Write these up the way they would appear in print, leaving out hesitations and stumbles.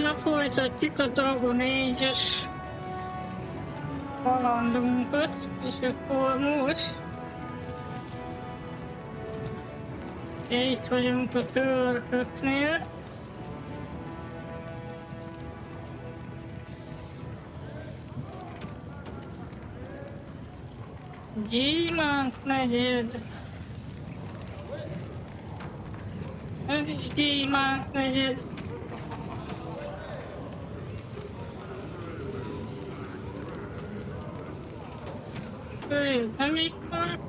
Na, folytatjuk a Dragon Age-es kalandunkat, és akkor most itt vagyunk a törököknél. Gyémánt negyed. Ez is gyémánt negyed. Ez nem itt van.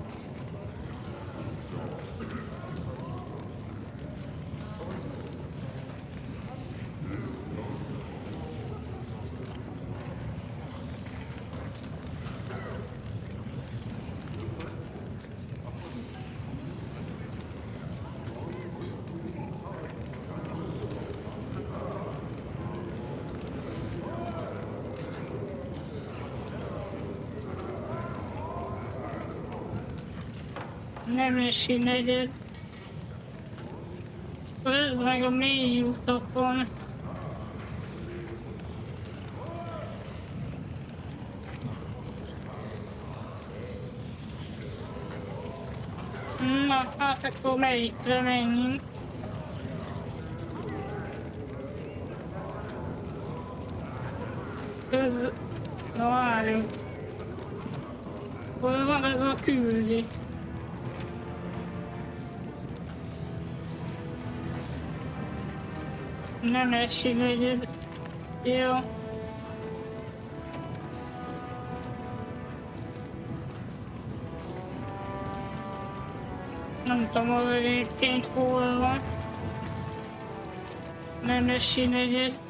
Nemesi negyed. Ez meg a mély utakon. Na, hát akkor melyikre menjünk? Na, várjunk. Hol van ez a küldi? Nemesi negyed. Jó. Nem tudom, hogy egyébként hol van. Nemesi negyed.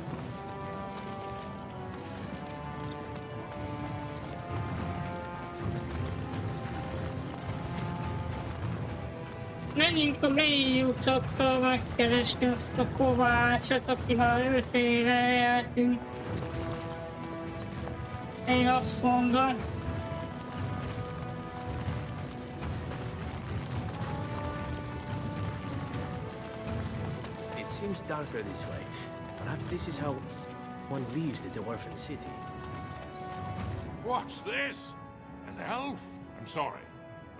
Menjünk a mély utakkal megkeresni azt a Kovácsot, akivel 5 éve eltűnt. Én azt mondom. It seems darker this way. Perhaps this is how one leaves the dwarven city. What's this? An elf? I'm sorry,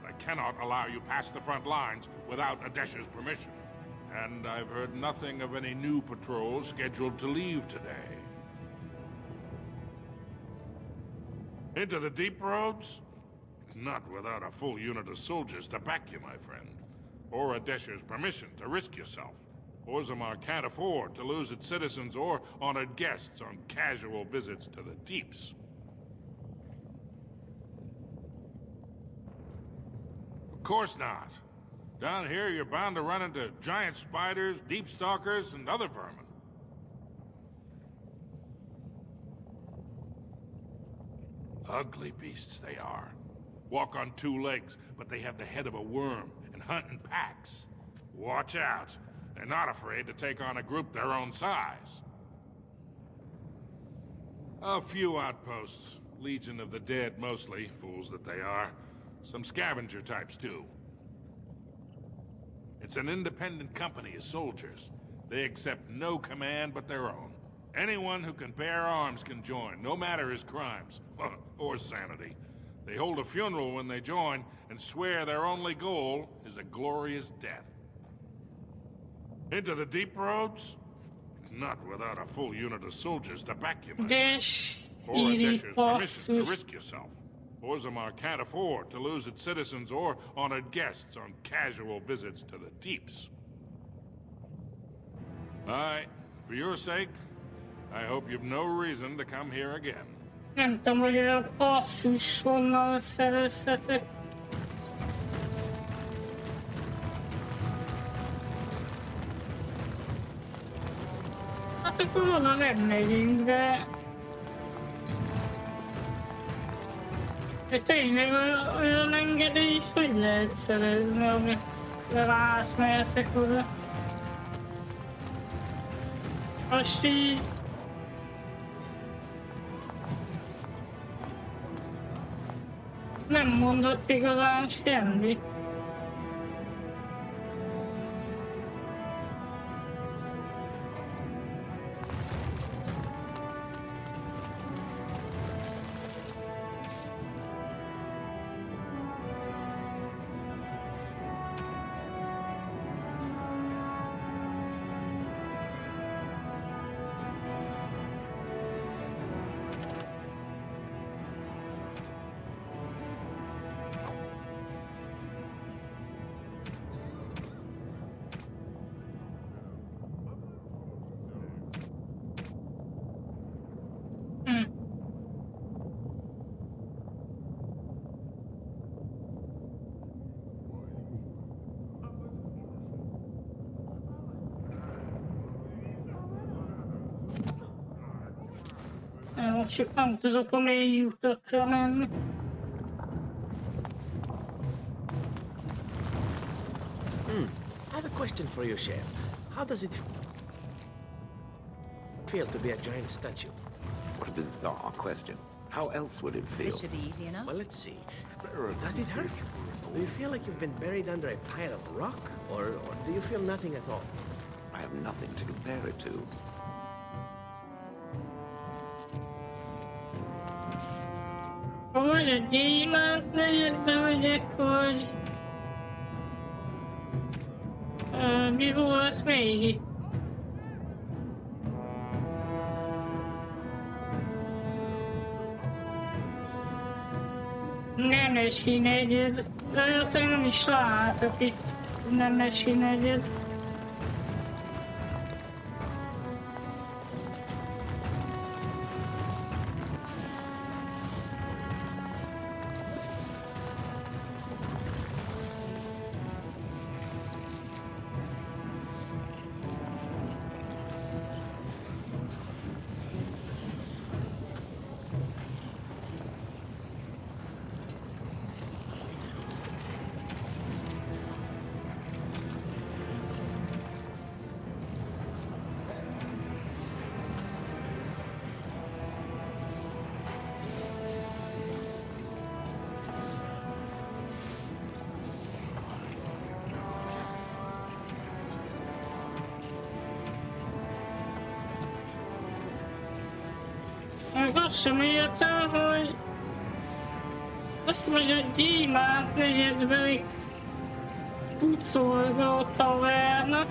but I cannot allow you past the front lines without Adesh's permission. And I've heard nothing of any new patrols scheduled to leave today. Into the deep roads? Not without a full unit of soldiers to back you, my friend. Or Adesh's permission to risk yourself. Orzammarban can't afford to lose its citizens or honored guests on casual visits to the deeps. Of course not. Down here, you're bound to run into giant spiders, deep stalkers, and other vermin. Ugly beasts they are. Walk on 2 legs, but they have the head of a worm and hunt in packs. Watch out. They're not afraid to take on a group their own size. A few outposts. Legion of the Dead mostly, fools that they are. Some scavenger types too. It's an independent company of soldiers. They accept no command but their own. Anyone who can bear arms can join, no matter his crimes, or sanity. They hold a funeral when they join, and swear their only goal is a glorious death. Into the deep roads? Not without a full unit of soldiers to back you, my friend. Or Adesh's permission to risk yourself. Orzammarban can't afford to lose its citizens or honored guests on casual visits to the deeps. For your sake, I hope you've no reason to come here again. Nem tudom, hogy a passzus honnan szerezhetek. Hát akkor onnan nem megyünk, de... De tényleg olyan engedély is hogy lehet szerezni, amivel átmehetek oda. Most így... Nem mondott igazán semmi. csak nem tudok a mély utakra menni. I have a question for you, Chef. How does it feel to be a giant statue? What a bizarre question. How else would it feel? This should be easy enough. Well, let's see. Does it hurt? Do you feel like you've been buried under a pile of rock? Or do you feel nothing at all? I have nothing to compare it to. Vagy a gyémánt negyedbe megyek, vagy... mi volt még? Nemesi negyed. De olyat én nem is látok itt. Nemesi negyed. Meg azt sem értem, hogy azt mondja, hogy gyémánt negyedbeli pucolgó taverna.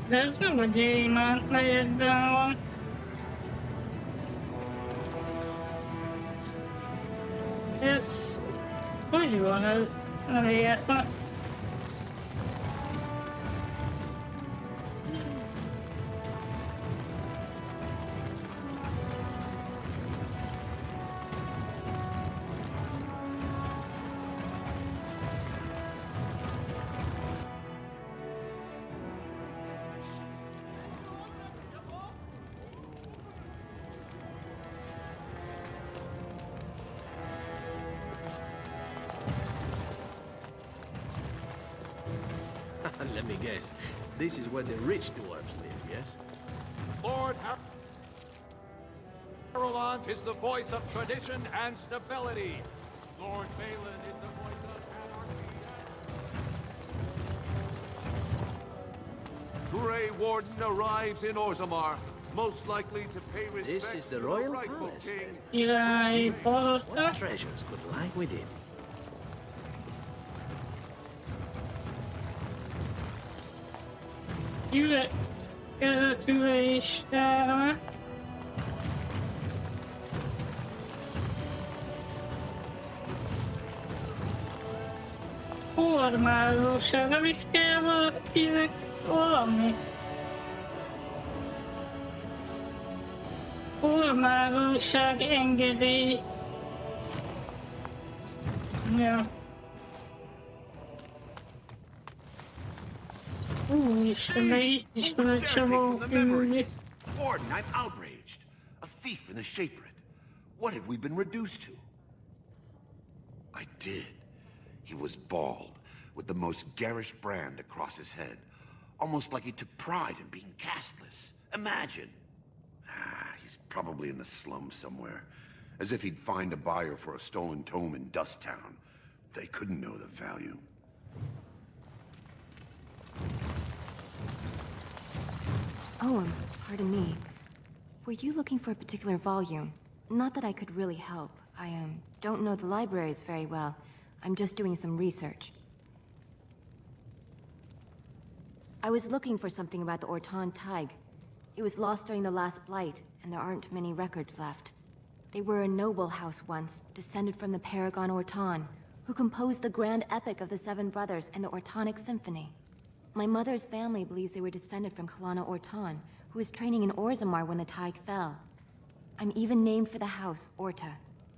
De ez nem a gyémánt negyedben van. Ez... hogy van ez? Nem értem. Let me guess. This is where the rich dwarves live, yes? Lord Harold is the voice of tradition and stability. Lord Balin is the voice of anarchy. Grey Warden arrives in Orzammar, most likely to pay respect This is the to royal rightful palace, king. then. Irányi palota. What treasures could lie within? Üvegülés terme. Formálóság, amit kell valakinek valami. Formálóság, engedély. Ja. Úristen, de itt is van egy csomó ülni. Warden, I'm outraged. A thief in the shapered. What have we been reduced to? I did. He was bald, with the most garish brand across his head. Almost like he took pride in being castless. Imagine. He's probably in the slums somewhere. As if he'd find a buyer for a stolen tome in Dust Town. They couldn't know the value. Oh, pardon me. Were you looking for a particular volume? Not that I could really help. I, don't know the libraries very well. I'm just doing some research. I was looking for something about the Orton Tig. It was lost during the last Blight, and there aren't many records left. They were a noble house once, descended from the Paragon Orton, who composed the grand epic of the Seven Brothers and the Ortonic Symphony. My mother's family believes they were descended from Kalana Orton, who was training in Orzammar when the Tig fell. I'm even named for the house, Orta.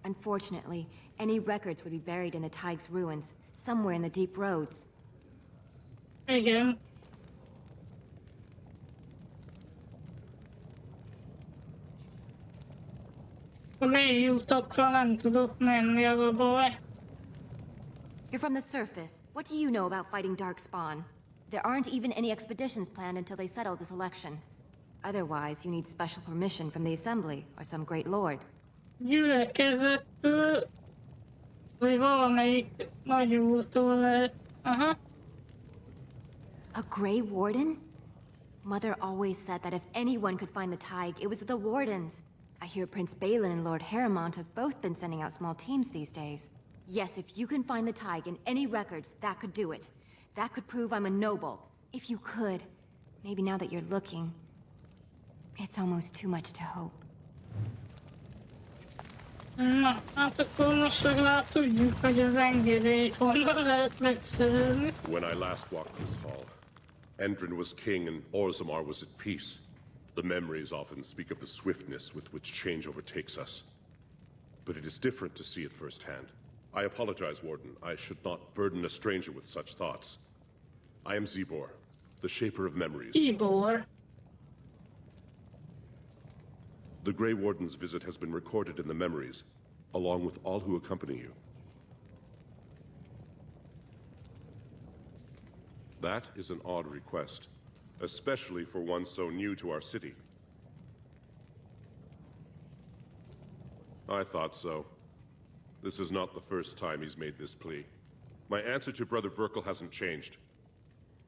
Unfortunately, any records would be buried in the Tig's ruins, somewhere in the deep roads. Igen. A mély utakra nem tudok menni, az a baj. You're from the surface. What do you know about fighting Darkspawn? There aren't even any expeditions planned until they settle this election. Otherwise, you need special permission from the Assembly or some great lord. Gyülekezettől, vagy valamelyik nagy úrtól lehet. Aha. A Grey Warden? Mother always said that if anyone could find the Tig, it was the Wardens. I hear Prince Balin and Lord Harrimont have both been sending out small teams these days. Yes, if you can find the Tig in any records, that could do it. That could prove I'm a noble. If you could. Maybe now that you're looking, it's almost too much to hope. Na, hát akkor most legalább tudjuk, hogy az engedélyt honnan lehet megszerezni. When I last walked this hall, Endrin was king and Orzamar was at peace. The memories often speak of the swiftness with which change overtakes us. But it is different to see it firsthand. I apologize, Warden. I should not burden a stranger with such thoughts. I am Zebor, the Shaper of Memories. Zebor. The Grey Warden's visit has been recorded in the memories, along with all who accompany you. That is an odd request, especially for one so new to our city. I thought so. This is not the first time he's made this plea. My answer to Brother Burkle hasn't changed.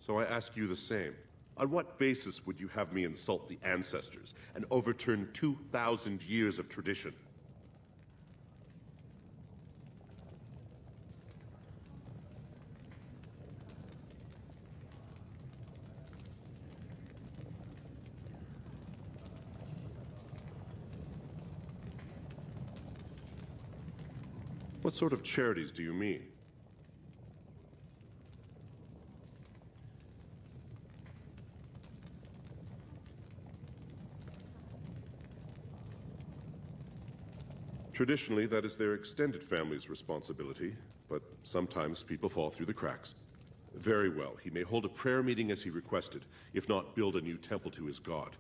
So I ask you the same. On what basis would you have me insult the ancestors and overturn 2,000 years of tradition? What sort of charities do you mean? Traditionally, that is their extended family's responsibility, but sometimes people fall through the cracks. Very well, he may hold a prayer meeting as he requested, if not build a new temple to his god.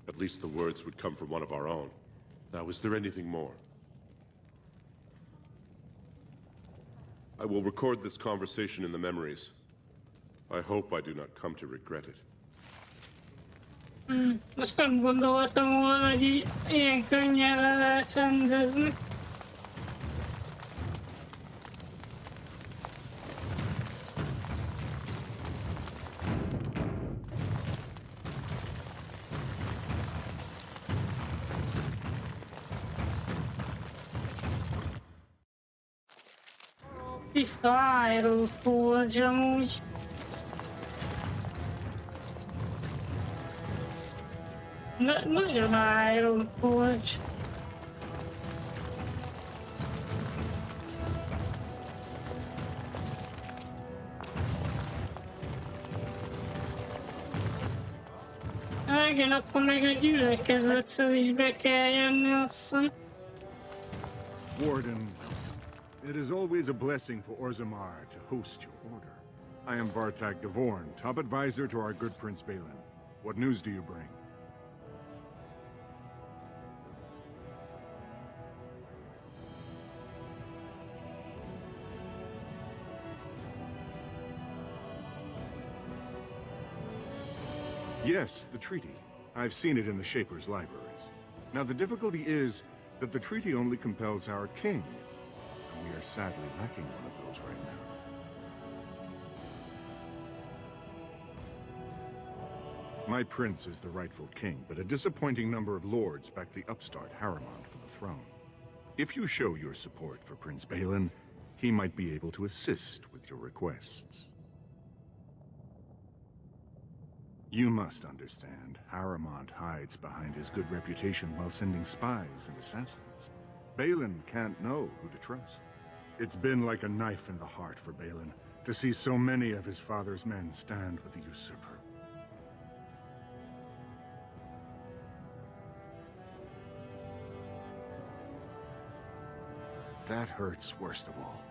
At least the words would come from one of our own. Now, is there anything more? I will record this conversation in the memories. I hope I do not come to regret it. Azt nem gondoltam volna, hogy ilyen könnyen le lehet rendezni. Tiszta Iron Forge amúgy. Nagyon Iron Forge. Igen, akkor még a gyülekezetről is be kell jönni, azt hiszem. Warden, it is always a blessing for Orzamar to host your order. I am Vartag Gavorn, top advisor to our good Prince Balin. What news do you bring? Yes, the treaty. I've seen it in the Shaper's libraries. Now, the difficulty is that the treaty only compels our king. And we are sadly lacking one of those right now. My prince is the rightful king, but a disappointing number of lords back the upstart Harrimont for the throne. If you show your support for Prince Balin, he might be able to assist with your requests. You must understand, Harrimont hides behind his good reputation while sending spies and assassins. Balin can't know who to trust. It's been like a knife in the heart for Balin to see so many of his father's men stand with the usurper. That hurts worst of all.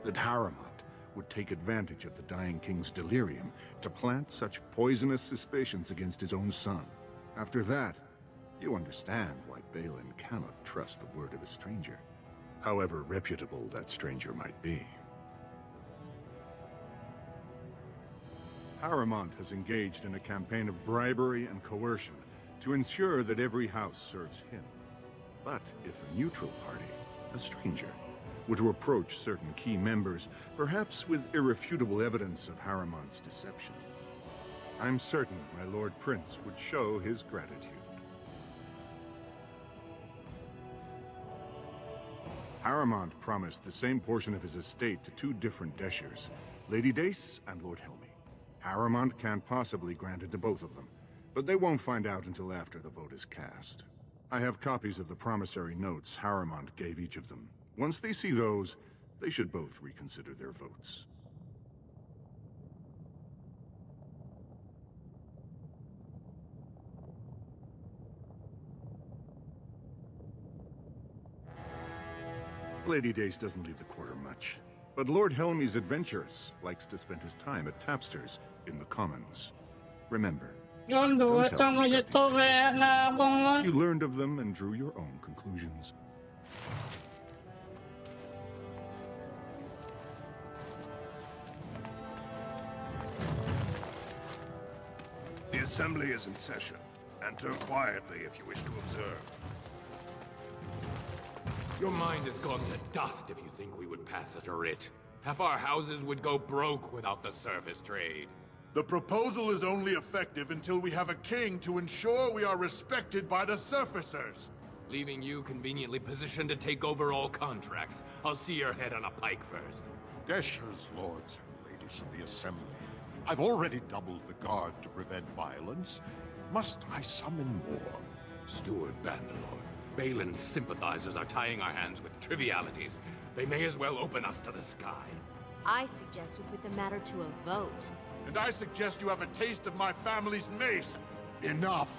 That Harrimont would take advantage of the dying king's delirium to plant such poisonous suspicions against his own son. After that, You understand why Balin cannot trust the word of a stranger, however reputable that stranger might be. Harrimont has engaged in a campaign of bribery and coercion to ensure that every house serves him. But if a neutral party, a stranger, were to approach certain key members, perhaps with irrefutable evidence of Harrimont's deception, I'm certain my Lord Prince would show his gratitude. Harrimont promised the same portion of his estate to two different Deshers, Lady Dace and Lord Helmy. Harrimont can't possibly grant it to both of them, but they won't find out until after the vote is cast. I have copies of the promissory notes Harrimont gave each of them. Once they see those, they should both reconsider their votes. Lady Dace doesn't leave the quarter much, but Lord Helmy's adventurous, likes to spend his time at tapsters in the Commons. Remember, Gondoltam, hogy a tavernában van. you learned of them and drew your own conclusions. The Assembly is in session. Enter quietly if you wish to observe. Your mind has gone to dust if you think we would pass such a writ. Half our houses would go broke without the surface trade. The proposal is only effective until we have a king to ensure we are respected by the surfacers. Leaving you conveniently positioned to take over all contracts. I'll see your head on a pike first. Deshers, lords and ladies of the Assembly. I've already doubled the guard to prevent violence. Must I summon more? Steward Bannerlord, Balin's sympathizers are tying our hands with trivialities. They may as well open us to the sky. I suggest we put the matter to a vote. And I suggest you have a taste of my family's mace. Enough!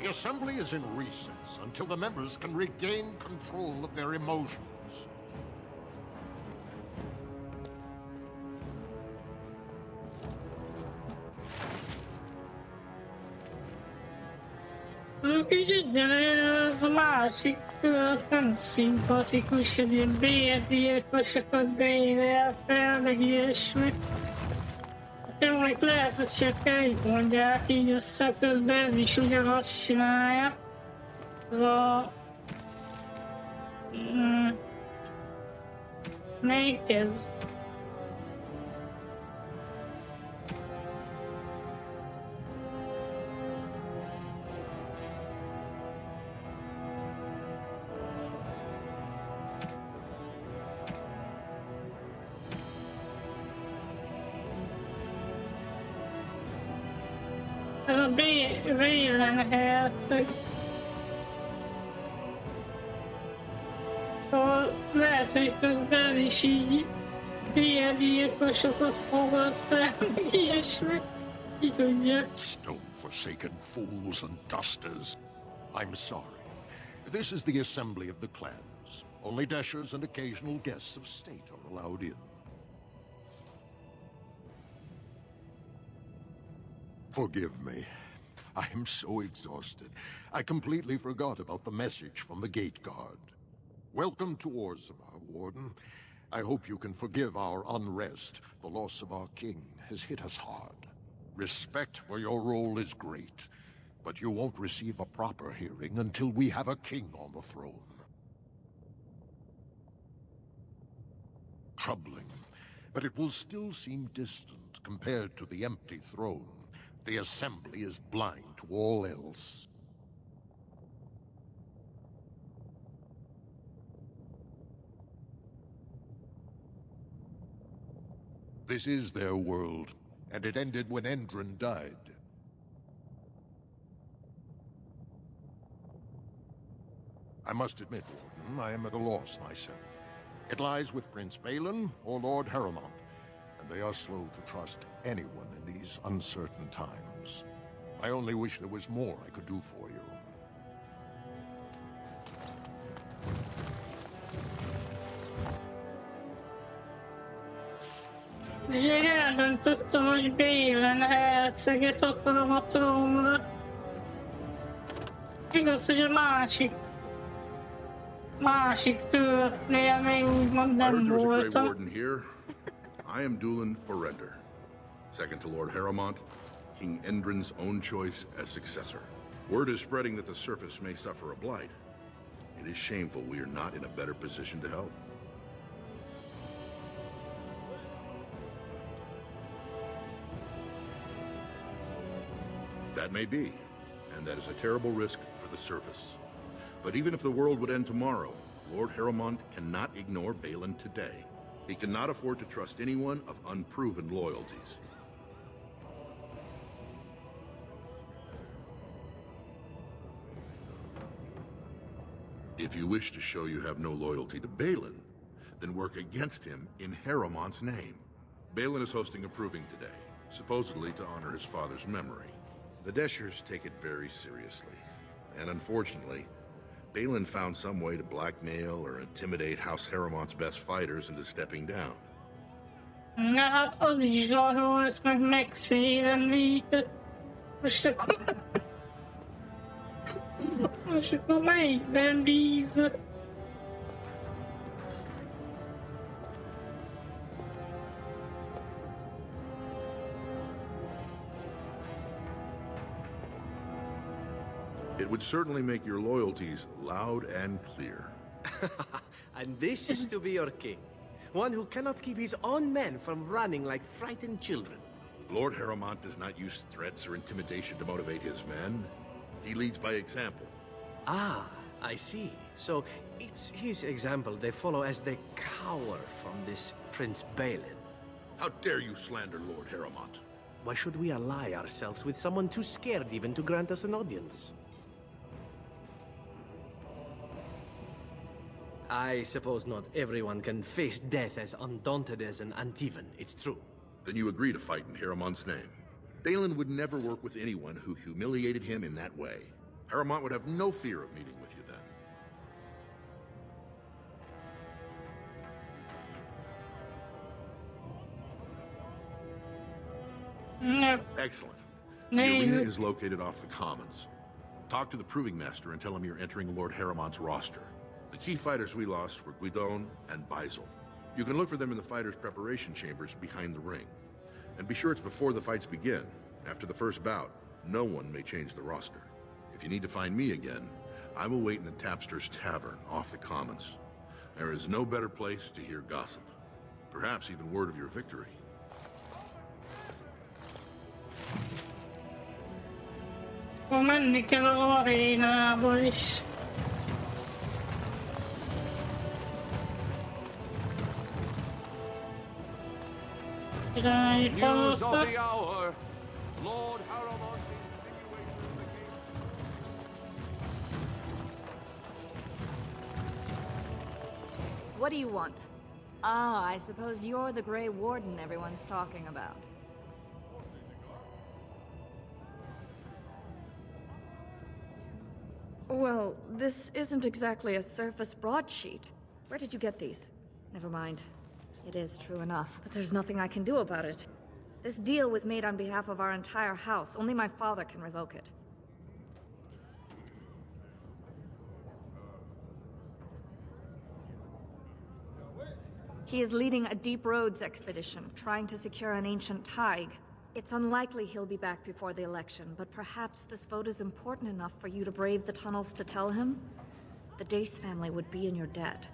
The Assembly is in recess until the members can regain control of their emotions. Az a másik nem szimpatikus, hogy ilyen bérgyilkosokat beírja fel, meg ilyesmi. Tényleg lehet, hogy csak elmondják így összeközben, ez is ugyanazt csinálja. Ez a... Melyik ez? Ez a vélenherceg. Szóval lehet, hogy közben is így bérgyilkosokat fogad fel, ilyesmi. Ki tudja. Stone-forsaken fools and dusters. I'm sorry. This is the Assembly of the Clans. Only Deshers and occasional guests of state are allowed in. Forgive me. I am so exhausted. I completely forgot about the message from the gate guard. Welcome to Orzammarban, Warden. I hope you can forgive our unrest. The loss of our king has hit us hard. Respect for your role is great, but you won't receive a proper hearing until we have a king on the throne. Troubling, but it will still seem distant compared to the empty throne. The Assembly is blind to all else. This is their world, and it ended when Endrin died. I must admit, Warden, I am at a loss myself. It lies with Prince Balin or Lord Harrimont, and they are slow to trust anyone in these uncertain times. I only wish there was more I could do for you. Ugye eldöntöttem, hogy Balen herceget akarom a trónra. Igaz, hogy a másik törnél még úgymond I nem heard there was a Grey voltam. Warden here. I am Dulin Forrender, second to Lord Harrowmont, King Endrin's own choice as successor. Word is spreading that the surface may suffer a blight. It is shameful we are not in a better position to help. That may be, and that is a terrible risk for the surface. But even if the world would end tomorrow, Lord Harrowmont cannot ignore Balin today. He cannot afford to trust anyone of unproven loyalties. If you wish to show you have no loyalty to Balin, then work against him in Harrowmont's name. Balin is hosting a proving today, supposedly to honor his father's memory. The Deshers take it very seriously, and unfortunately, Balin found some way to blackmail or intimidate House Harrowmont's best fighters into stepping down. Na hát az is zsarolt, meg megfélemlített. Most akkor... Most akkor melyikben bízok? It would certainly make your loyalties loud and clear. And this is to be your king. One who cannot keep his own men from running like frightened children. Lord Harrowmont does not use threats or intimidation to motivate his men. He leads by example. Ah, I see. So it's his example they follow as they cower from this Prince Balin. How dare you slander Lord Harrowmont? Why should we ally ourselves with someone too scared even to grant us an audience? I suppose not everyone can face death as undaunted as an Antivan, it's true. Then you agree to fight in Harrowmont's name. Balin would never work with anyone who humiliated him in that way. Harrowmont would have no fear of meeting with you then. No. Excellent. No, The arena you- is located off the Commons. Talk to the Proving Master and tell him you're entering Lord Harrowmont's roster. The key fighters we lost were Guidon and Beisel. You can look for them in the fighters' preparation chambers behind the ring. And be sure it's before the fights begin. After the first bout, no one may change the roster. If you need to find me again, I will wait in the Tapster's Tavern off the Commons. There is no better place to hear gossip. Perhaps even word of your victory. Akkor menni kell az arénába is. Király News of palota. the hour. Lord Harrowmont's continuation of the game. What do you want? Ah, I suppose you're the Grey Warden everyone's talking about. Well, this isn't exactly a surface broadsheet. Where did you get these? Never mind. It is true enough, but there's nothing I can do about it. This deal was made on behalf of our entire house. Only my father can revoke it. He is leading a Deep Roads expedition, trying to secure an ancient Tig. It's unlikely he'll be back before the election, but perhaps this vote is important enough for you to brave the tunnels to tell him? The Dace family would be in your debt.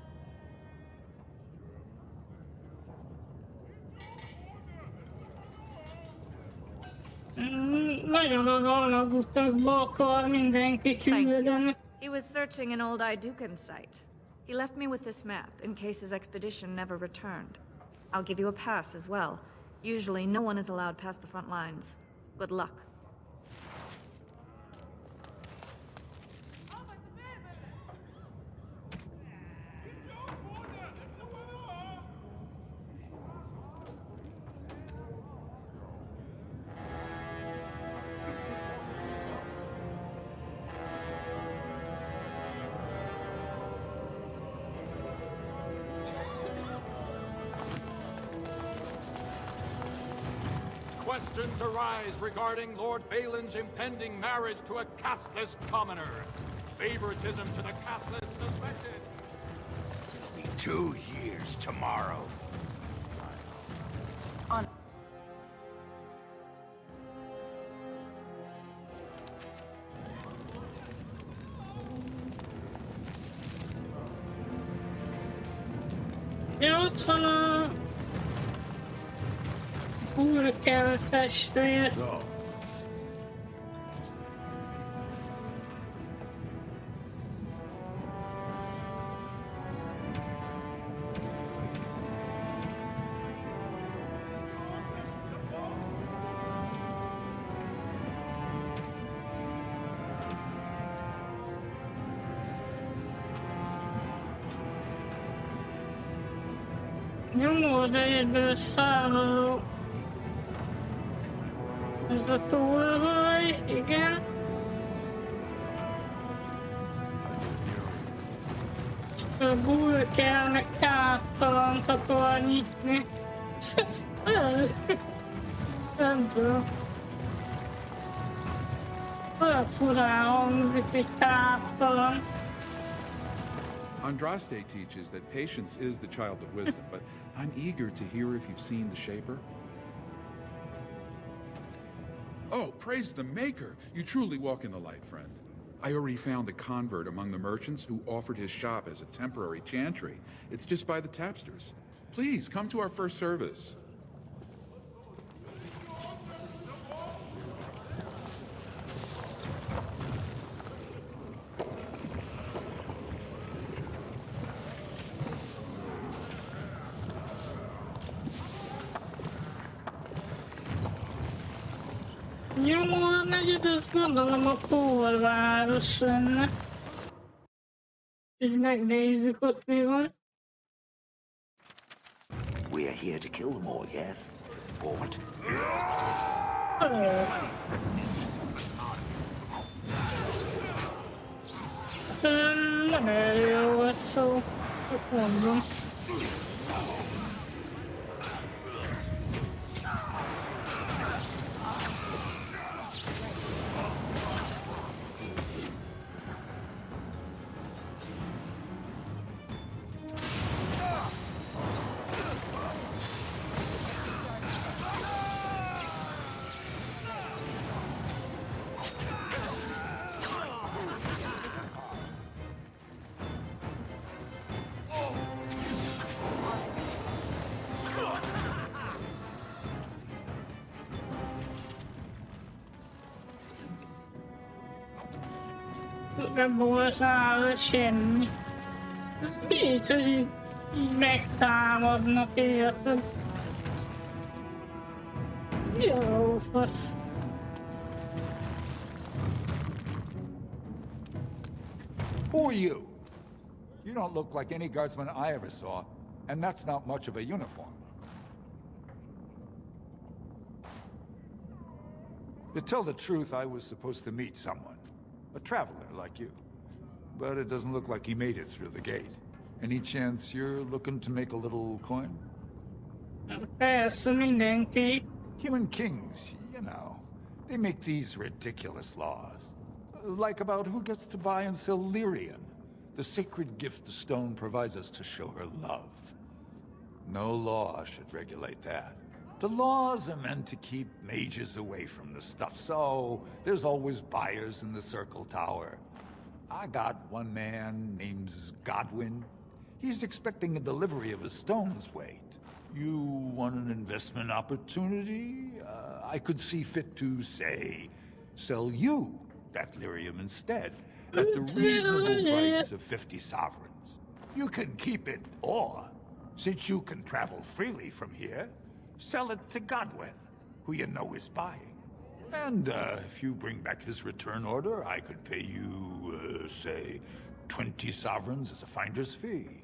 Nagyon az alagútakba akar mindenki Thank you. küldeni. He was searching an old Idukan site. He left me with this map, in case his expedition never returned. I'll give you a pass as well. Usually, no one is allowed past the front lines. Good luck. questions arise regarding Lord Balin's impending marriage to a casteless commoner. Favoritism to the casteless suspected. It'll be 2 years tomorrow. Ja, ott van a vulkán testvér. Nyomod egyből szálló. Ez a tolvaj, igen. És a vulkánnak káptalant akar nyitni. Nem tudom. Olyan furán hangzik, hogy káptalan. Andraste teaches that patience is the child of wisdom, but I'm eager to hear if you've seen the Shaper. Oh, praise the Maker! You truly walk in the light, friend. I already found a convert among the merchants who offered his shop as a temporary chantry. It's just by the tapsters. Please, come to our first service. Nyomor negyed, azt gondolom a porváros lenne. Így megnézzük, ott mi van. We're here to kill them all, yes? Sport. Nem erről volt szó. Ott mondom. Nem volt nála semmi. Ez mit, hogy így megtámadnak, érted? Jó, fasz. Who are you? You don't look like any guardsman I ever saw, and that's not much of a uniform. To tell the truth, I was supposed to meet someone. A traveler like you. But it doesn't look like he made it through the gate. Any chance you're looking to make a little coin? Persze, mindenki. Human kings, you know. They make these ridiculous laws. Like about who gets to buy and sell lyrium. The sacred gift the stone provides us to show her love. No law should regulate that. The laws are meant to keep mages away from the stuff, so there's always buyers in the Circle Tower. I got one man named Godwin. He's expecting a delivery of his stone's weight. You want an investment opportunity? I could see fit to, say, sell you that lyrium instead, at the reasonable price of 50 sovereigns. You can keep it, or, since you can travel freely from here, sell it to Godwin, who you know is buying. And if you bring back his return order, I could pay you, say, 20 sovereigns as a finder's fee.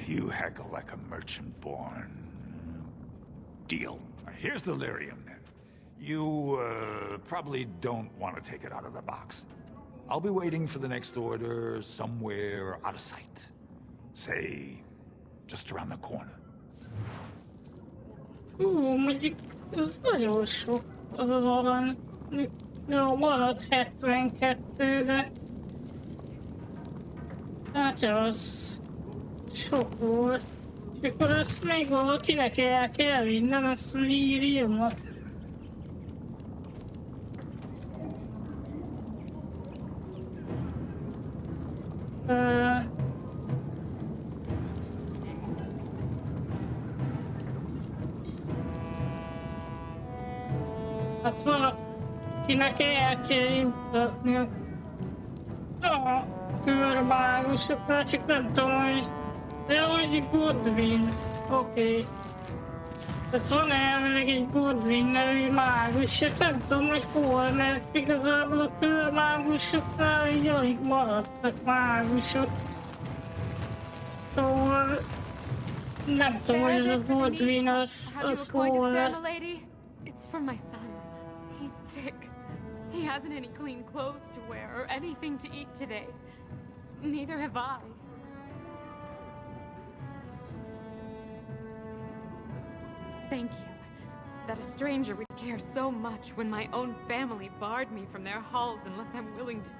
You haggle like a merchant born. Deal. Here's the lyrium, then. You, probably don't want to take it out of the box. I'll be waiting for the next order somewhere out of sight. Say, just around the corner. Mondjuk ez nagyon sok az az arany. Jó, maradt 72, de... Hát az... sok volt. És akkor ezt még valakinek el kell vinnem, ezt a líriumot. Hát valakinek el kell jutatni a körmágusoknál, csak nem tudom, hogy... De hogy Godwin, oké. Tehát van elvileg egy Godwin nevű mágus, csak nem tudom, hogy hol, mert igazából a körmágusoknál így alig maradtak mágusok. Szóval nem tudom, hogy ez a Godwin az hol lesz. It's for my son. He's sick. He hasn't any clean clothes to wear or anything to eat today. Neither have I. Thank you. That a stranger would care so much when my own family barred me from their halls unless I'm willing to...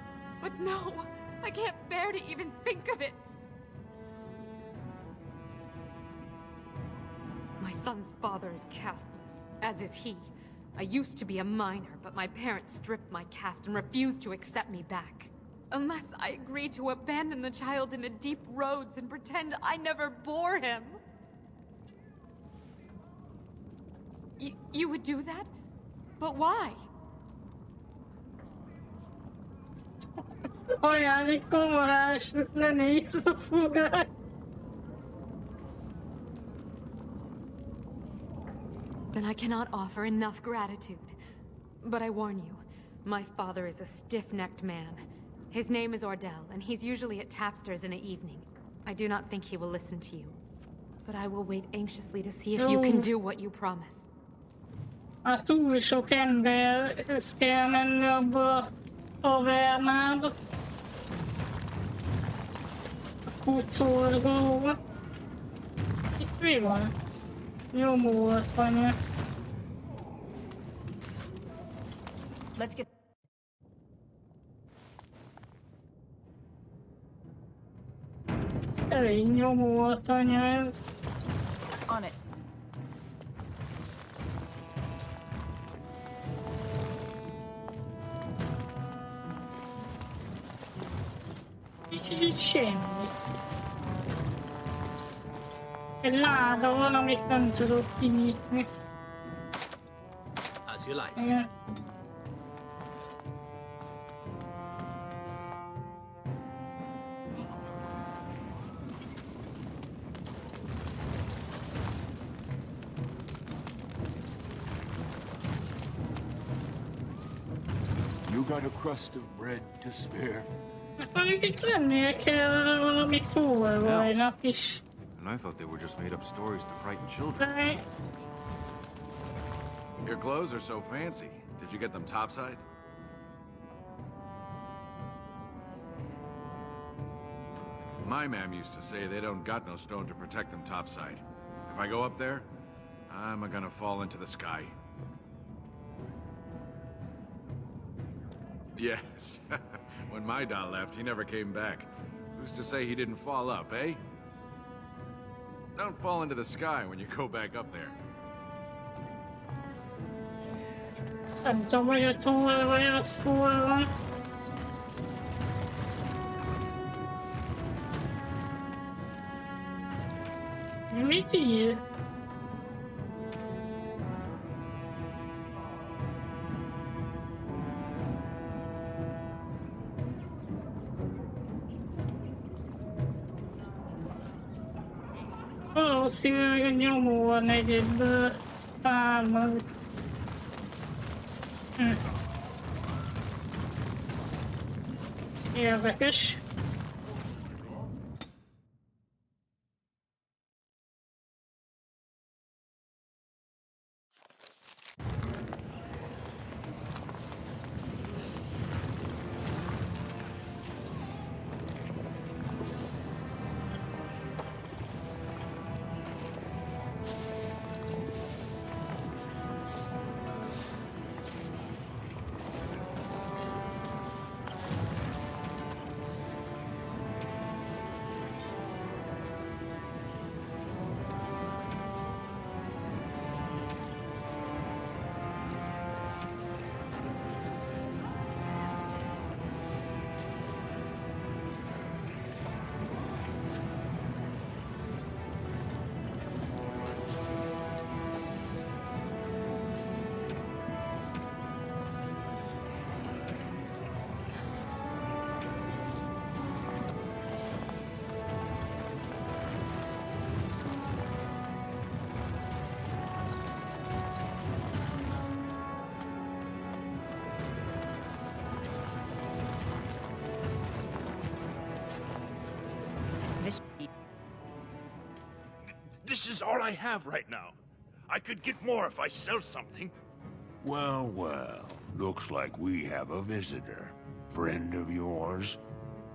But no! I can't bear to even think of it! My son's father is casteless, as is he. I used to be a minor, but my parents stripped my caste and refused to accept me back. Unless I agree to abandon the child in the deep roads and pretend I never bore him. You would do that? But why? Olyan komorás, ne nézd a fogát! Then I cannot offer enough gratitude. But I warn you, my father is a stiff-necked man. His name is Ordell, and he's usually at Tapster's in the evening. I do not think he will listen to you. But I will wait anxiously to see if you can do what you promise. Hát túl sok ember, ez kell menni abba a tavernába. A kucorgóba. Itt mi van? Nyomort anya. Let's get... Elég nyomort anya ez. On it. Így semmi. Egy láda van, amit nem tudok kinyitni. As you like. Igen. You got a crust of bread to spare? Mondjuk itt lennie kell valami túlvajnak is. And I thought they were just made up stories to frighten children. Right. Your clothes are so fancy. Did you get them topside? My ma'am used to say they don't got no stone to protect them topside. If I go up there, I'm gonna fall into the sky. Yes. When my dad left, he never came back. Who's to say he didn't fall up, eh? Don't fall into the sky when you go back up there. Nem tudom, hogy a túlvaj az hol van. Mit ír? Valószínűleg a nyomó a negyedből származik. Érdekes. is all I have right now. I could get more if I sell something. Well, well. Looks like we have a visitor. Friend of yours?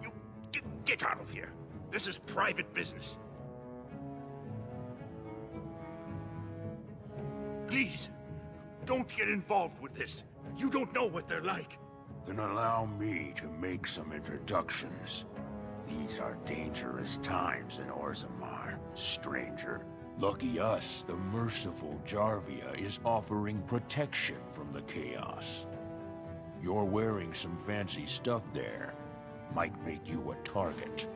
You get out of here. This is private business. Please, don't get involved with this. You don't know what they're like. Then allow me to make some introductions. These are dangerous times in Orzammarban, stranger. Lucky us, the merciful Jarvia is offering protection from the chaos. You're wearing some fancy stuff there. Might make you a target.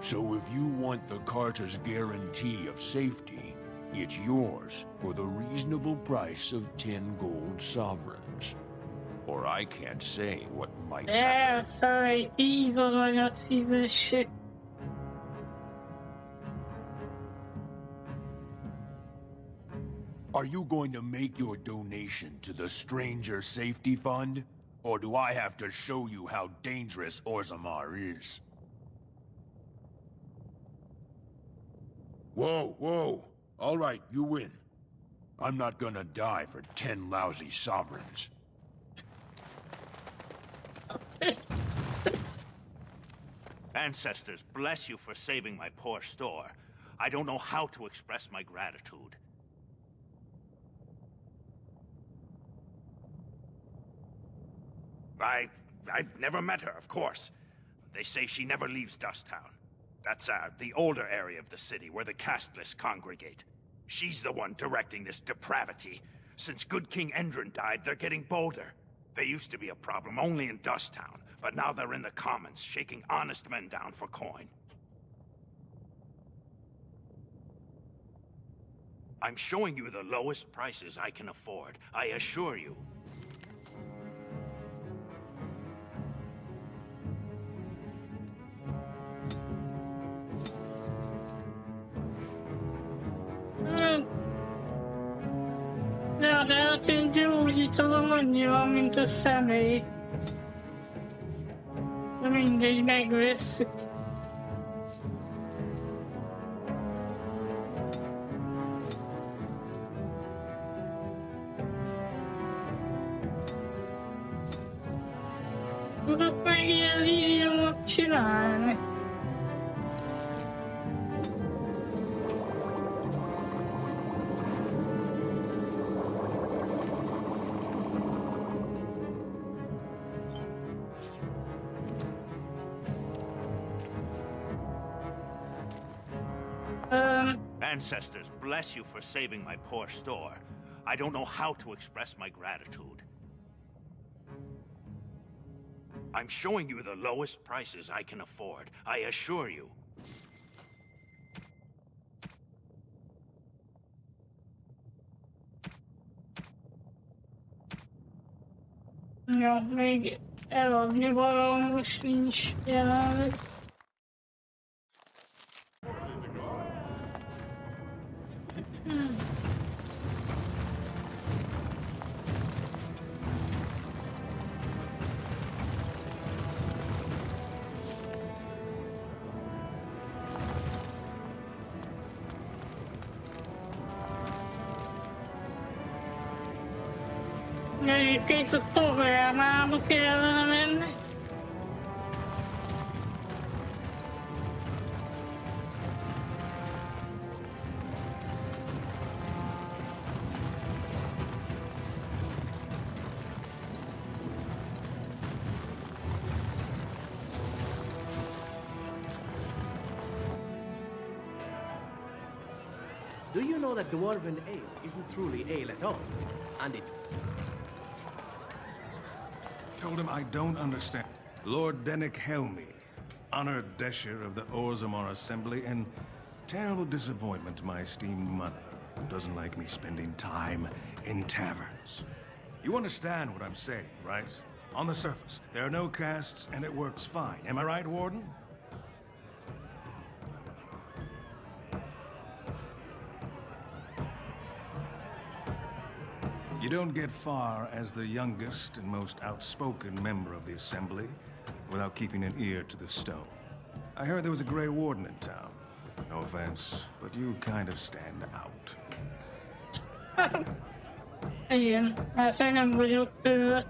So if you want the Carta's guarantee of safety, it's yours for the reasonable price of 10 gold sovereigns. Or I can't say what might happen. Sorry, evil vagyok fizessük. Are you going to make your donation to the Stranger Safety Fund? Or do I have to show you how dangerous Orzammarban is? Whoa, whoa. All right, you win. I'm not gonna die for 10 lousy sovereigns. Ancestors, bless you for saving my poor store. I don't know how to express my gratitude. I've never met her, of course. They say she never leaves Dusttown. That's, the older area of the city where the casteless congregate. She's the one directing this depravity. Since good King Endrin died, they're getting bolder. They used to be a problem only in Dusttown, but now they're in the commons, shaking honest men down for coin. I'm showing you the lowest prices I can afford, I assure you. De hát én gyógyítom annyira, mint a személy. De mindegy, megvesszük. Tudok meg ilyen líriumot csinálni. Ancestors, bless you for saving my poor store. I don't know how to express my gratitude. I'm showing you the lowest prices I can afford, I assure you. Ja, még eladni valahol most nincs jelenleg. Egyébként a tavernába kellene menni. Do you know that dwarven ale isn't truly ale at all? And it... Told him I don't understand. Lord Dennick Helmy, honored Desher of the Orzammarban Assembly, and terrible disappointment to my esteemed mother, who doesn't like me spending time in taverns. You understand what I'm saying, right? On the surface, there are no castes, and it works fine. Am I right, Warden? You don't get far as the youngest and most outspoken member of the Assembly without keeping an ear to the stone. I heard there was a Grey Warden in town. No offense, but you kind of stand out. Igen, hát én nem vagyok tőle.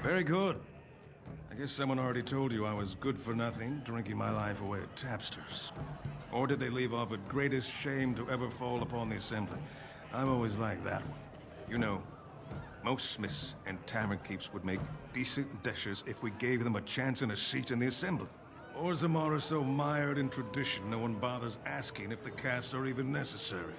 Very good. I guess someone already told you I was good for nothing, drinking my life away at tapsters. Or did they leave off at greatest shame to ever fall upon the assembly? I'm always like that one. You know, most smiths and tavern keeps would make decent dishes if we gave them a chance and a seat in the assembly. Orzammarban are so mired in tradition, no one bothers asking if the casts are even necessary.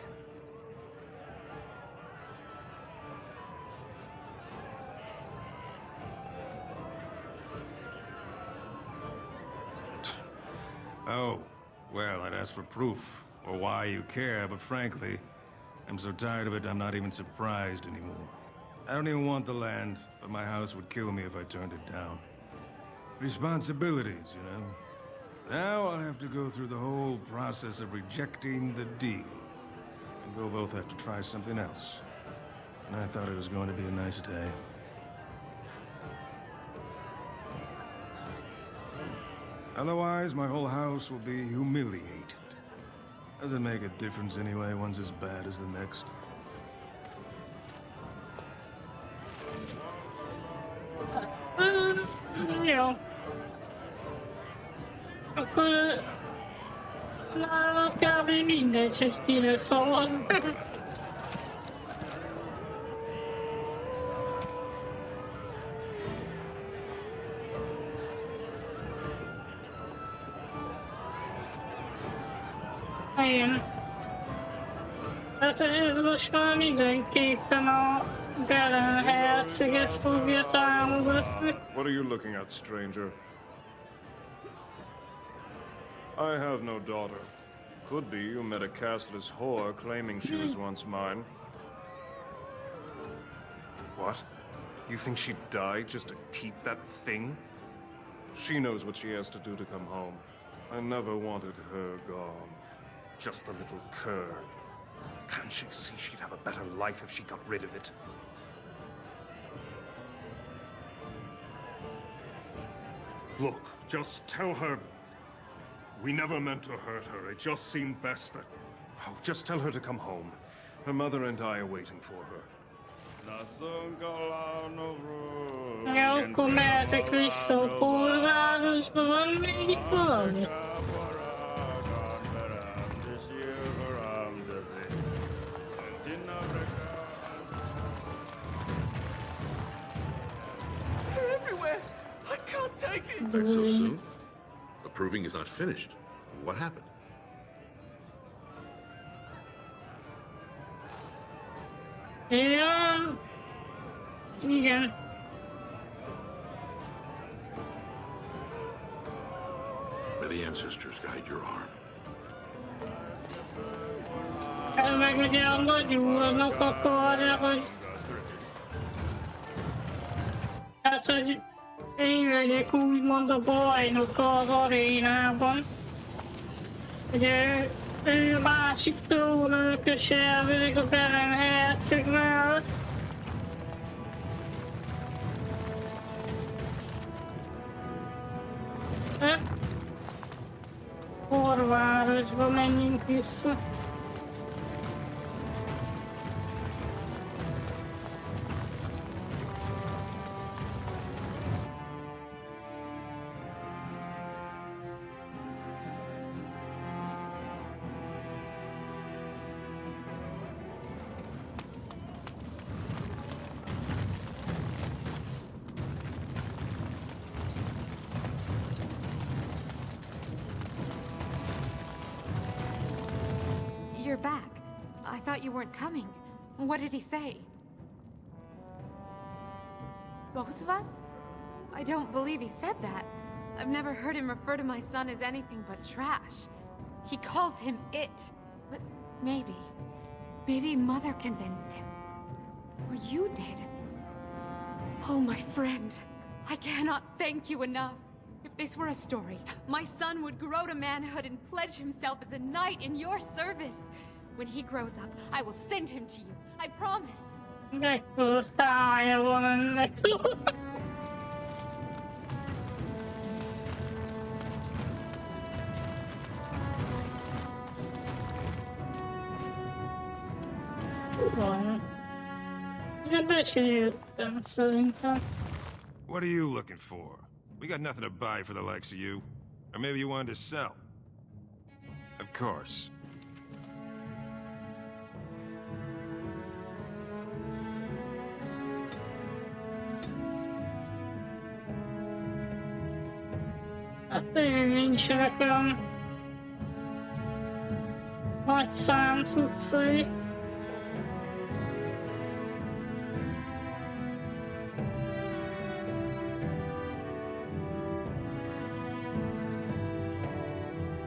Oh, well, I'd ask for proof, or why you care, but frankly, I'm so tired of it I'm not even surprised anymore. I don't even want the land, but my house would kill me if I turned it down. Responsibilities, you know? Now I'll have to go through the whole process of rejecting the deal. And they'll both have to try something else. And I thought it was going to be a nice day. Otherwise, my whole house will be humiliated. Doesn't make a difference anyway, one's as bad as the next. Jó. Akkor nálam kb. Mindegy, hogy kire szól. Igen. Hát ez most már mindenképpen a Galen herceget fogja támogatni. What are you looking at, stranger? I have no daughter. Could be you met a castless whore claiming she was once mine. What? You think she'd die just to keep that thing? She knows what she has to do to come home. I never wanted her gone. Just the little cur. Can't she see she'd have a better life if she got rid of it? Look, just tell her we never meant to hurt her. It just seemed best that... Oh, just tell her to come home. Her mother and I are waiting for her. Ja, akkor mehetek vissza a polvárosba, van még itt valami? They're everywhere! I can't take it! Back so soon? The proving is not finished. What happened? Ja, igen. May the ancestors guide your arm. Meg ugye a nagyúrnak akarja, hogy... Hát, hogy én legyek úgymond a bajnok az arénában. Ugye ő másik trónörökös elvileg a Belen herceg mellett. Orvárosba menjünk vissza. You're back. I thought you weren't coming. What did he say? Both of us? I don't believe he said that. I've never heard him refer to my son as anything but trash. He calls him it. But maybe Mother convinced him. Or you did. Oh, my friend. I cannot thank you enough. If this were a story, my son would grow to manhood and pledge himself as a knight in your service. When he grows up, I will send him to you. I promise. Van. Igen, becsültem szerintem. What are you looking for? We got nothing to buy for the likes of you. Or maybe you wanted to sell. Of course. Hát tényleg nincsenek olyan nagy szám cuccai.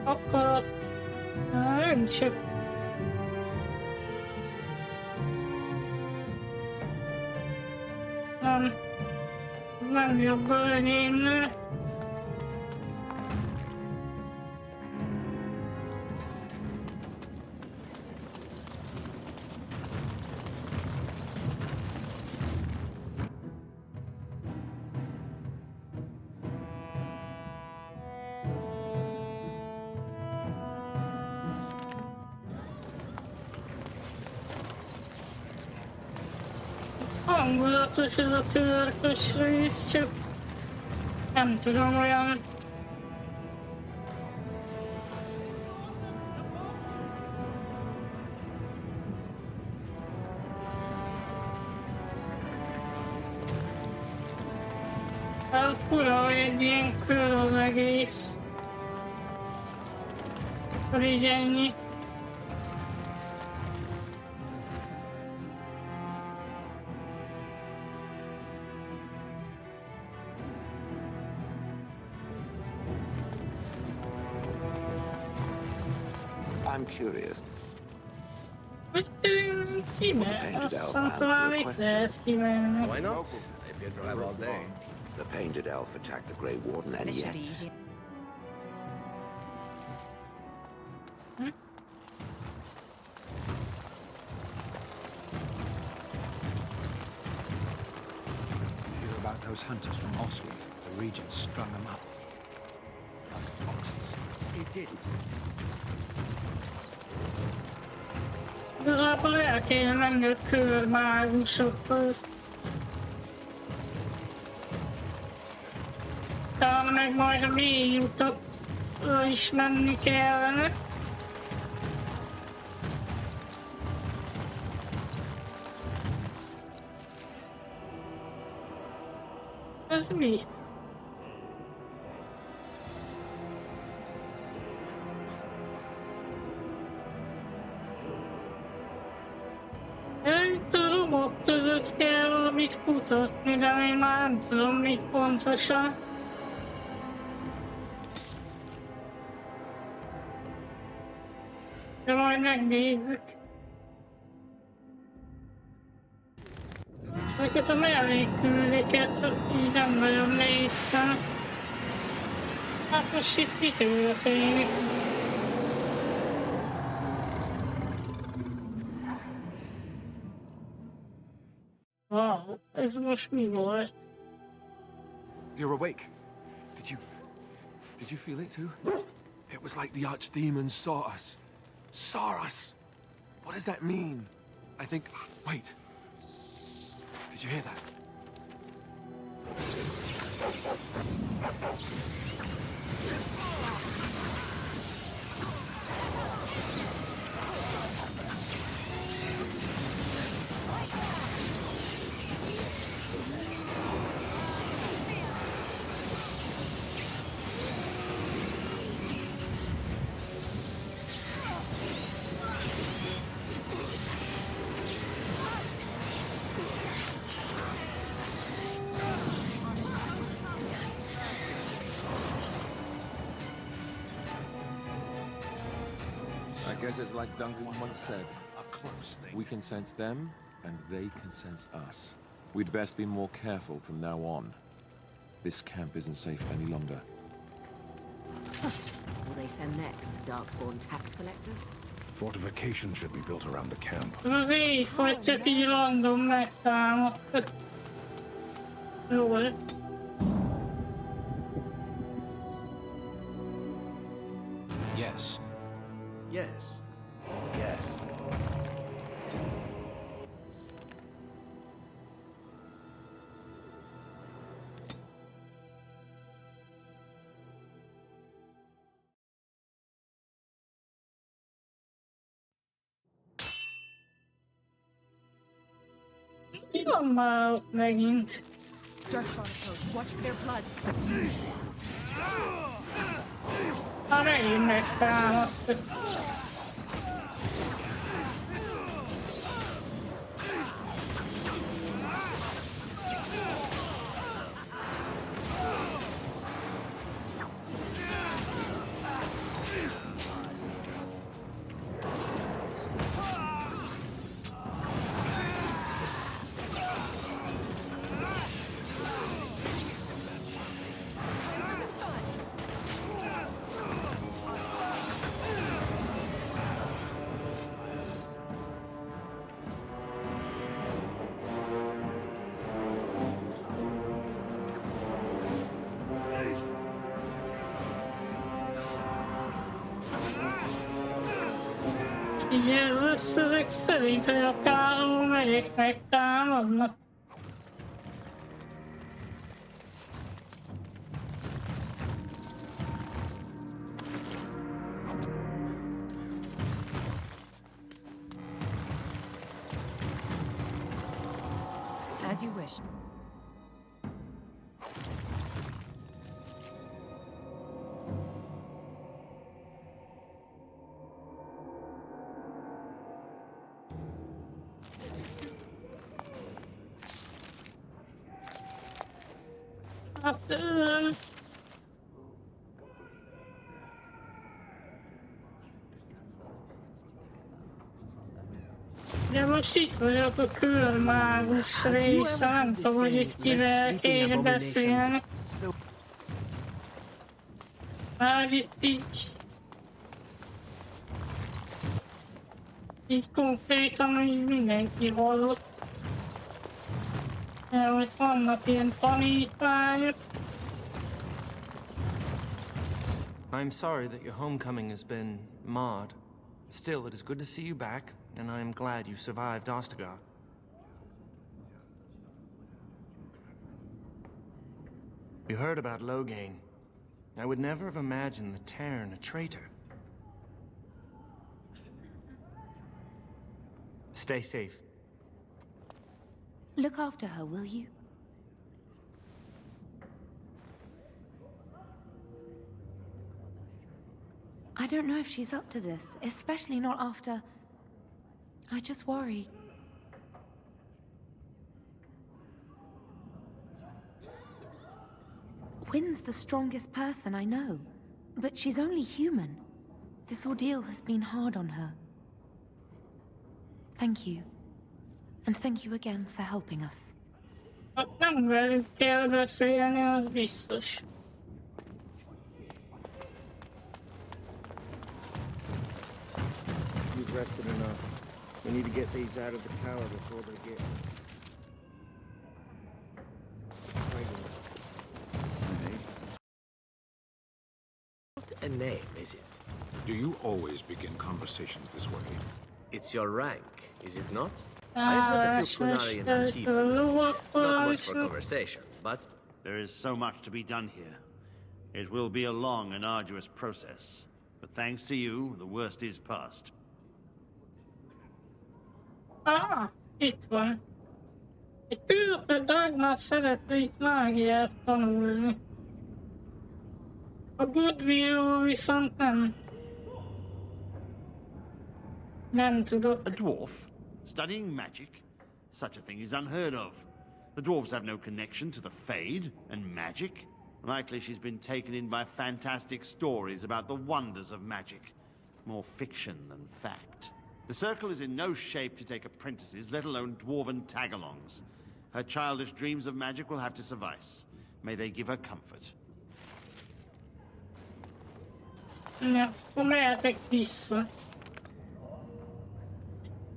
Akkor nem csak nem, ez nem jobb a enyémnél. Hangulatos ez a törökös rész, csak nem tudom, olyan... Fura, hogy egy ilyen kör az egész. Akkor így ennyi. I'm curious. Kimenni, azt hiszem talán itt lehet kimenni. Why not? If you drive all day. The painted elf attacked the Grey Warden, and yet... Hear about those hunters from Oswald? The Regent strung them up. Like foxes. He did. Igazából el kéne menni a körmágusokhoz. Talán meg majd a mély utakra is menni kellene. Ez mi? Itt a romok között kell valamit kutatni, de én már nem tudom mit pontosan. De majd megnézzük. Ezeket a mellékküldéket így nem nagyon néztem. Hát most itt mi történik? Wow, ez most mi volt? You're awake. Did you feel it too? It was like the archdemons saw us. Saw us! What does that mean? I think... Wait. Did you hear that? I guess it's like Duncan once said. We can sense them, and they can sense us. We'd best be more careful from now on. This camp isn't safe any longer. Will they send next? Darkspawn tax collectors? Fortification should be built around the camp. Azért, hogy csak így London megtámadtak. Jó. Yes. Yes. Yes. Mi van már ott megint? Már megint megtámadtak. Igen, összezek szerint, hogy a káró megyek megtámadnak. As you wish. Hát... De most itt vagyok a körmágus része, nem tudom, hogy itt kivel kéne beszélni. Már itt így... Így konkrétan így mindenki hallott. De hogy vannak ilyen tanítványok. I'm sorry that your homecoming has been marred. Still, it is good to see you back, and I am glad you survived Ostagar. We heard about Loghain. I would never have imagined the Terran a traitor. Stay safe. Look after her, will you? I don't know if she's up to this, especially not after... I just worry. Wynn's the strongest person I know, but she's only human. This ordeal has been hard on her. Thank you. And thank you again for helping us. Hát nem velük kell beszélni, az biztos. You've rested enough. We need to get these out of the tower before they get... What a name, is it? Do you always begin conversations this way? It's your rank, is it not? I've heard a few Kunarian people. Not much for conversation, but... There is so much to be done here. It will be a long and arduous process. But thanks to you, the worst is past. Itt van. Egy űrpedágnál szeretnék mágiát tanulni. A Goodwill viszont nem. Nem tudok. A dwarf? Studying magic? Such a thing is unheard of. The dwarves have no connection to the Fade and magic. Likely she's been taken in by fantastic stories about the wonders of magic. More fiction than fact. The Circle is in no shape to take apprentices, let alone dwarven tagalongs. Her childish dreams of magic will have to suffice. May they give her comfort. Ja, akkor mehetek vissza.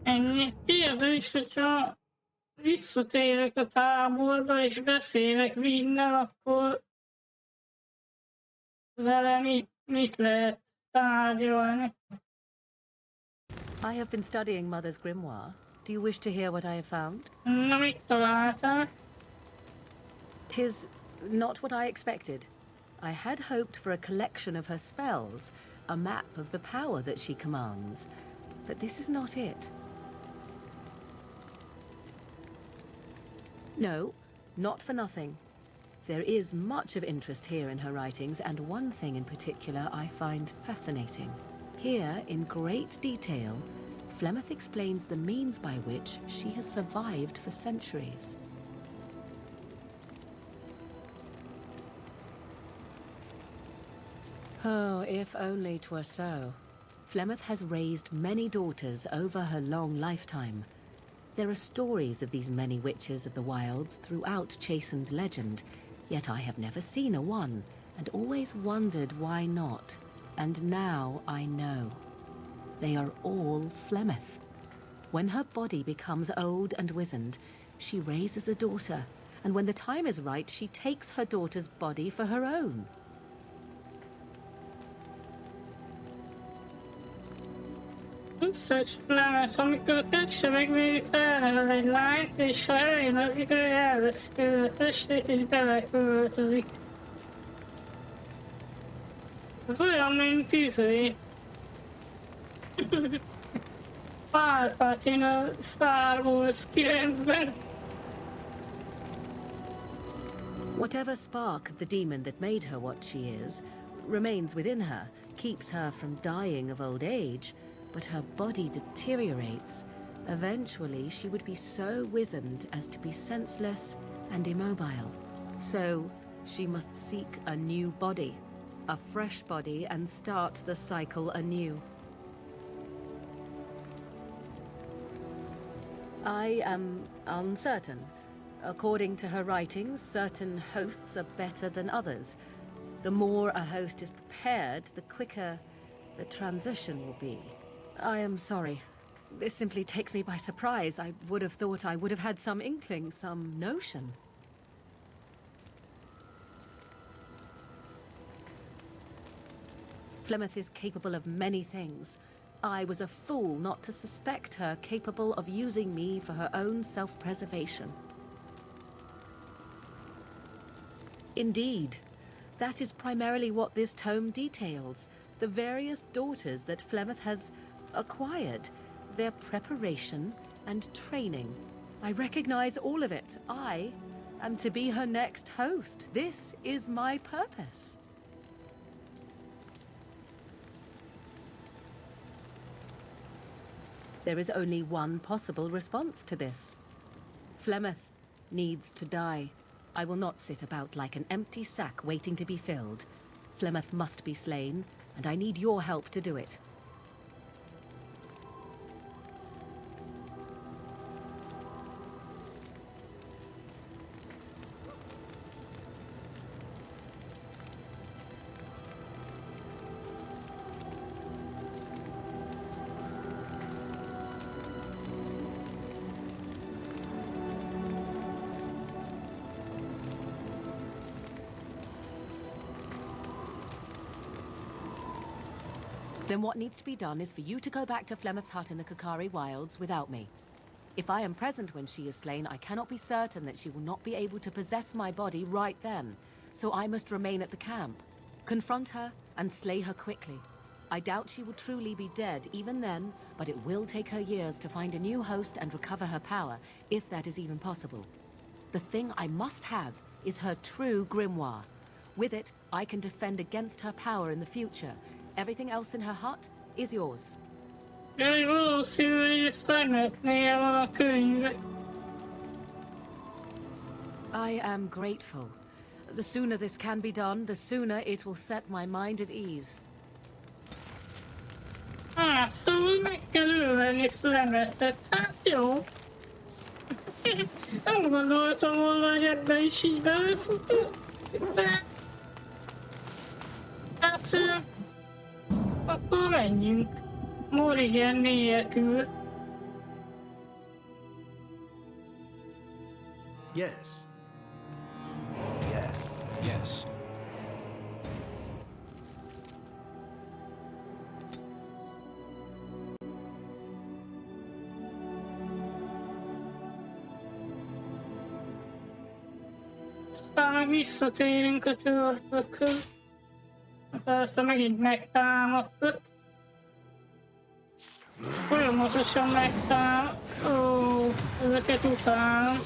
Ennyi. Kérdés, hogyha visszatérek a táborba és beszélek Winnnel, akkor vele mit lehet tárgyalni? I have been studying Mother's grimoire. Do you wish to hear what I have found? Na, mit találtál? 'Tis not what I expected. I had hoped for a collection of her spells, a map of the power that she commands. But this is not it. No, not for nothing. There is much of interest here in her writings, and one thing in particular I find fascinating. Here, in great detail, Flemeth explains the means by which she has survived for centuries. Oh, if only 'twere so. Flemeth has raised many daughters over her long lifetime. There are stories of these many witches of the wilds throughout chastened legend, yet I have never seen a one, and always wondered why not. And now I know. They are all Flemeth. When her body becomes old and wizened, she raises a daughter, and when the time is right, she takes her daughter's body for her own. Such Flemeth, amikor tetse meg még felneved egy lányt, és ha eljön az idő, elvesz tőle testét, és beleköltözik. Ez olyan, mint Palpatine a Star Wars 9-ben. Whatever spark of the demon that made her what she is remains within her, keeps her from dying of old age, but her body deteriorates. Eventually, she would be so wizened as to be senseless and immobile. So, she must seek a new body, a fresh body, and start the cycle anew. I am uncertain. According to her writings, certain hosts are better than others. The more a host is prepared, the quicker the transition will be. I am sorry. This simply takes me by surprise. I would have thought I would have had some inkling, some notion. Flemeth is capable of many things. I was a fool not to suspect her capable of using me for her own self-preservation. Indeed. That is primarily what this tome details. The various daughters that Flemeth has acquired, their preparation and training. I recognize all of it. I am to be her next host. This is my purpose. There is only one possible response to this. Flemeth needs to die. I will not sit about like an empty sack waiting to be filled. Flemeth must be slain, and I need your help to do it. Then what needs to be done is for you to go back to Flemeth's hut in the Kakari Wilds without me. If I am present when she is slain, I cannot be certain that she will not be able to possess my body right then. So I must remain at the camp. Confront her and slay her quickly. I doubt she will truly be dead even then, but it will take her years to find a new host and recover her power, if that is even possible. The thing I must have is her true grimoire. With it, I can defend against her power in the future. Everything else in her hut is yours. Very valószínű, hogy Flemethnél van a könyv. I am grateful. The sooner this can be done, the sooner it will set my mind at ease. Szóval meg kell ölni Flemethet. Hát jó. Nem gondoltam volna, hogy ebben is így belefutok. De... Hát... Akkor menjünk. Morrigan nélkül. Yes. Yes. Yes. Aztán meg visszatérünk a törpökhöz. Persze megint megtámadtak. Folyamatosan megtámadtak. Ó, ezeket utálom.